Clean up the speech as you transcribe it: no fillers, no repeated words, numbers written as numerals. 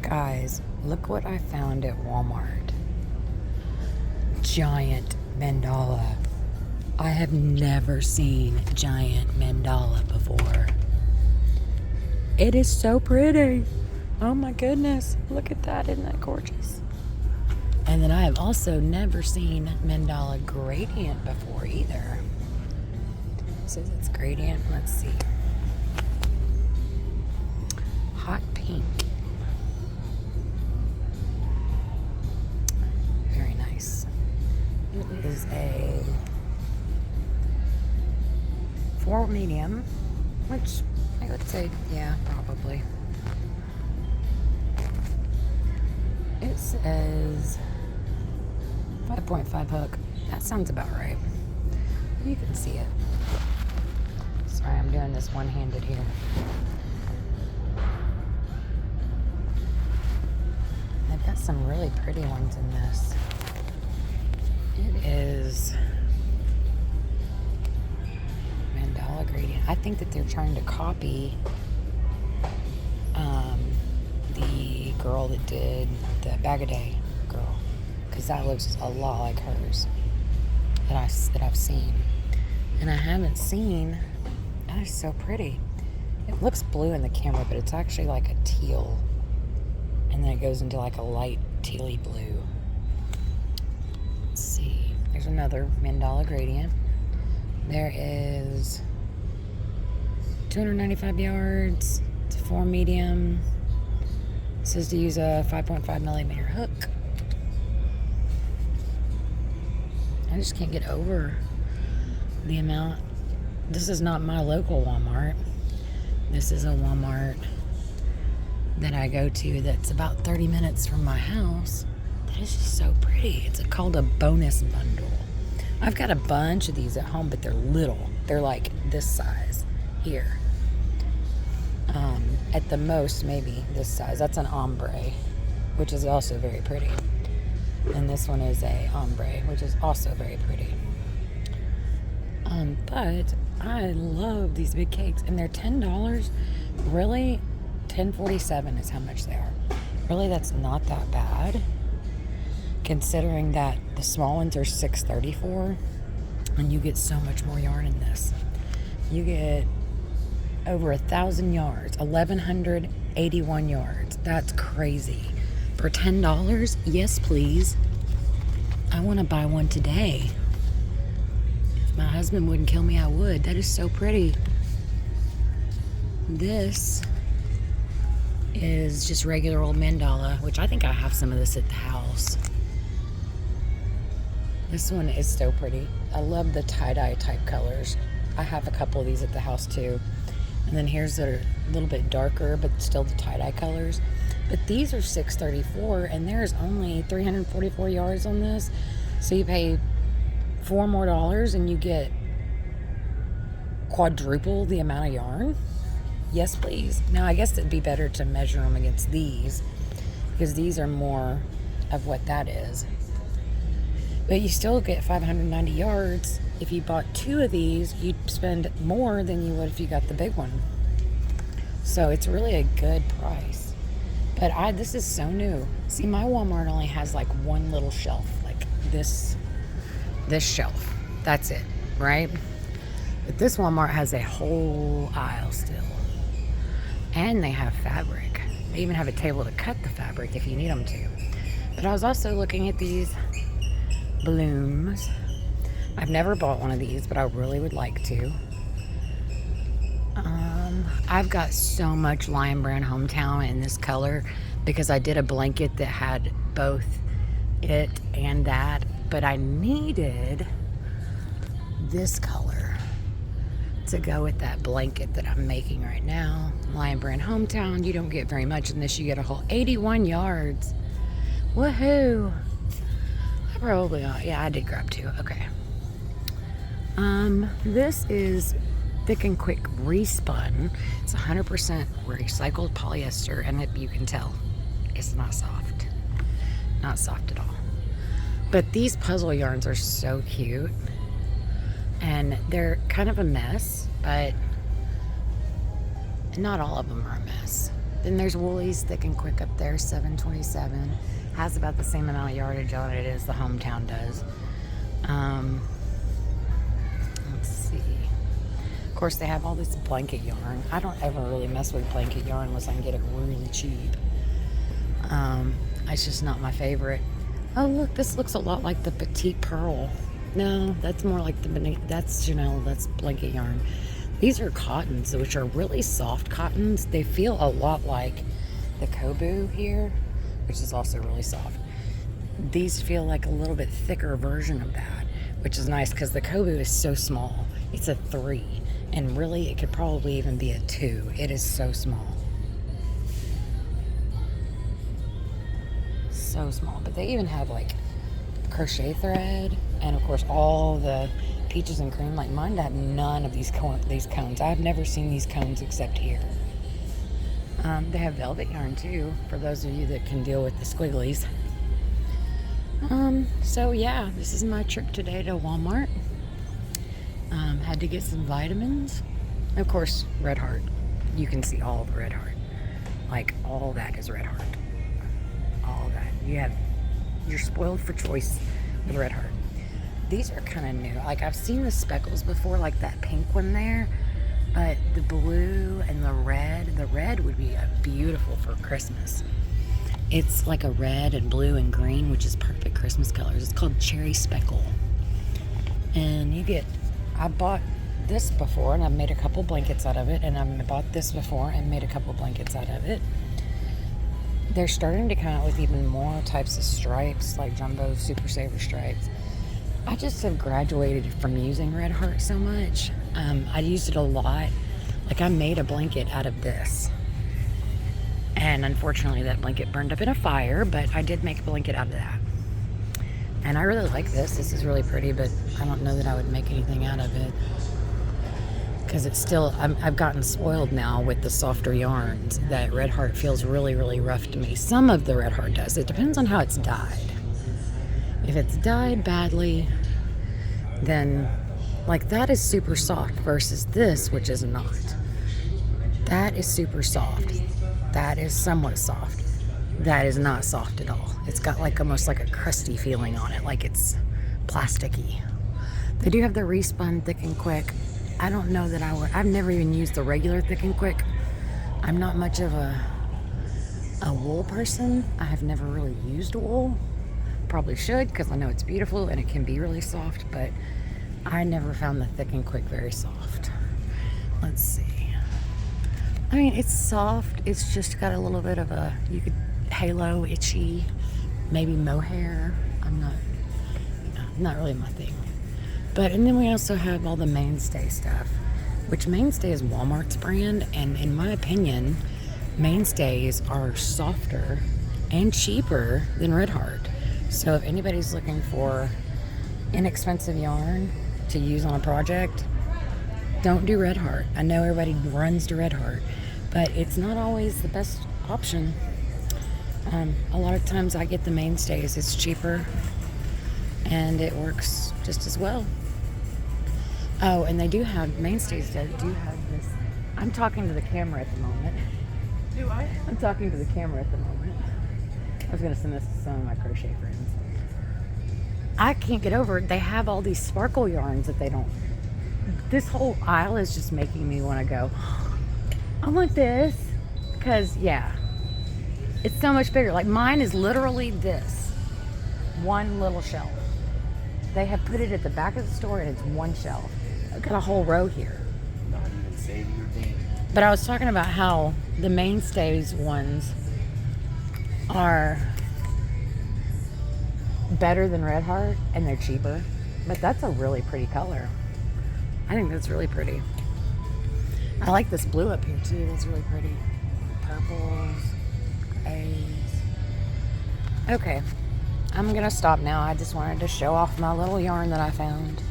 Guys, look what I found at Walmart. Giant mandala. I have never seen giant mandala before. It is so pretty. Oh my goodness. Look at that. Isn't that gorgeous? And then I have also never seen mandala gradient before either. It says it's gradient. Let's see. Hot pink. Very nice. It is a 4 medium, which I would say, yeah, probably. It says 5.5 hook. That sounds about right. You can see it. Sorry, I'm doing this one-handed here. They've got some really pretty ones in this. It is mandala gradient. I think that they're trying to copy the girl that did the Bag-A-Day girl, because that looks a lot like hers that I've seen, and I haven't seen. That is so pretty. It looks blue in the camera, but it's actually like a teal, and then it goes into like a light tealy blue. Let's see. There's another mandala gradient. There is 295 yards. It's a 4 medium. It says to use a 5.5 millimeter hook. I just can't get over the amount. This is not my local Walmart. This is a Walmart that I go to that's about 30 minutes from my house. That is just so pretty. It's called a bonus bundle. I've got a bunch of these at home, but they're little. They're like this size here. At the most, maybe this size. That's an ombre, which is also very pretty. And this one is a ombre, which is also very pretty. But I love these big cakes, and they're $10. Really, $10.47 is how much they are. Really, that's not that bad, considering that the small ones are $6.34, and you get so much more yarn in this. You get over 1,000 yards, 1,181 yards. That's crazy. For $10, yes please. I want to buy one today. If my husband wouldn't kill me, I would. That is so pretty. This is just regular old mandala, which I think I have some of this at the house. This one is so pretty. I love the tie-dye type colors. I have a couple of these at the house too. And then here's that are a little bit darker, but still the tie-dye colors. But these are $6.34, and there's only 344 yards on this. So you pay $4 more, and you get quadruple the amount of yarn. Yes, please. Now, I guess it'd be better to measure them against these, because these are more of what that is. But you still get 590 yards. If you bought 2 of these, you'd spend more than you would if you got the big one. So it's really a good price. But this is so new. See, my Walmart only has like one little shelf, like this shelf. That's it, right? But this Walmart has a whole aisle still. And they have fabric. They even have a table to cut the fabric if you need them to. But I was also looking at these blooms. I've never bought one of these, but I really would like to. I've got so much Lion Brand Hometown in this color because I did a blanket that had both it and that, but I needed this color to go with that blanket that I'm making right now. Lion Brand Hometown, you don't get very much in this. You get a whole 81 yards. Woohoo! I probably, yeah, I did grab 2. Okay. This is Thick and Quick Respun. It's 100% recycled polyester, and you can tell it's not soft. Not soft at all. But these puzzle yarns are so cute, and they're kind of a mess, but not all of them are a mess. Then there's Woolies Thick and Quick up there, $7.27. Has about the same amount of yardage on it as the Hometown does. Let's see. Of course, they have all this blanket yarn. I don't ever really mess with blanket yarn unless I can get it really cheap. It's just not my favorite. Oh, look, this looks a lot like the Petite Pearl. No, that's more like that's Chanel, that's blanket yarn. These are cottons, which are really soft cottons. They feel a lot like the Kobu here, which is also really soft. These feel like a little bit thicker version of that, which is nice because the Kobu is so small. It's a 3, and really it could probably even be a 2. It is so small. So small. But they even have like crochet thread, and of course all the peaches and cream. Like mine have none of these cones. I've never seen these cones except here. They have velvet yarn too, for those of you that can deal with the squigglies. So yeah, this is my trip today to Walmart. Had to get some vitamins. Of course, Red Heart. You can see all of Red Heart. Like all that is Red Heart. All that. You're spoiled for choice with Red Heart. These are kind of new. Like I've seen the speckles before, like that pink one there, but the blue and the red would be beautiful for Christmas. It's like a red and blue and green, which is perfect Christmas colors. It's called Cherry Speckle. And I bought this before and I've made a couple blankets out of it, and I bought this before and made a couple blankets out of it. They're starting to come out with even more types of stripes, like jumbo super saver stripes. I just have graduated from using Red Heart so much. I used it a lot. Like I made a blanket out of this. And unfortunately that blanket burned up in a fire, but I did make a blanket out of that. And I really like this. This is really pretty, but I don't know that I would make anything out of it. Because it's still, I've gotten spoiled now with the softer yarns. That Red Heart feels really, really rough to me. Some of the Red Heart does. It depends on how it's dyed. If it's dyed badly, then like that is super soft versus this, which is not. That is super soft. That is somewhat soft. That is not soft at all. It's got like almost like a crusty feeling on it, like it's plasticky. They do have the Respun Thick and Quick. I don't know that I've never even used the regular Thick and Quick. I'm not much of a wool person. I have never really used wool. Probably should, because I know it's beautiful and it can be really soft, but I never found the Thick and Quick very soft. Let's see. I mean, it's soft. It's just got a little bit of a, halo, itchy, maybe mohair. Not really my thing. And then we also have all the Mainstay stuff, which Mainstay is Walmart's brand, and in my opinion, Mainstays are softer and cheaper than Red Heart. So if anybody's looking for inexpensive yarn to use on a project, don't do Red Heart. I know everybody runs to Red Heart, but it's not always the best option. A lot of times I get the Mainstays. It's cheaper and it works just as well. Oh, and they do have, Mainstays do have this. I'm talking to the camera at the moment. Do I? I'm talking to the camera at the moment. I was going to send this to some of my crochet friends. I can't get over it. They have all these sparkle yarns that they don't. This whole aisle is just making me want to go, I want this. Because, yeah, it's so much bigger. Like mine is literally this. One little shelf. They have put it at the back of the store and it's one shelf. I've got a whole row here. Not even saving your thing. But I was talking about how the Mainstays ones are better than Red Heart and they're cheaper. But that's a really pretty color. I think that's really pretty. I like this blue up here too. That's really pretty. Purples, grays. Okay, I'm gonna stop now. I just wanted to show off my little yarn that I found.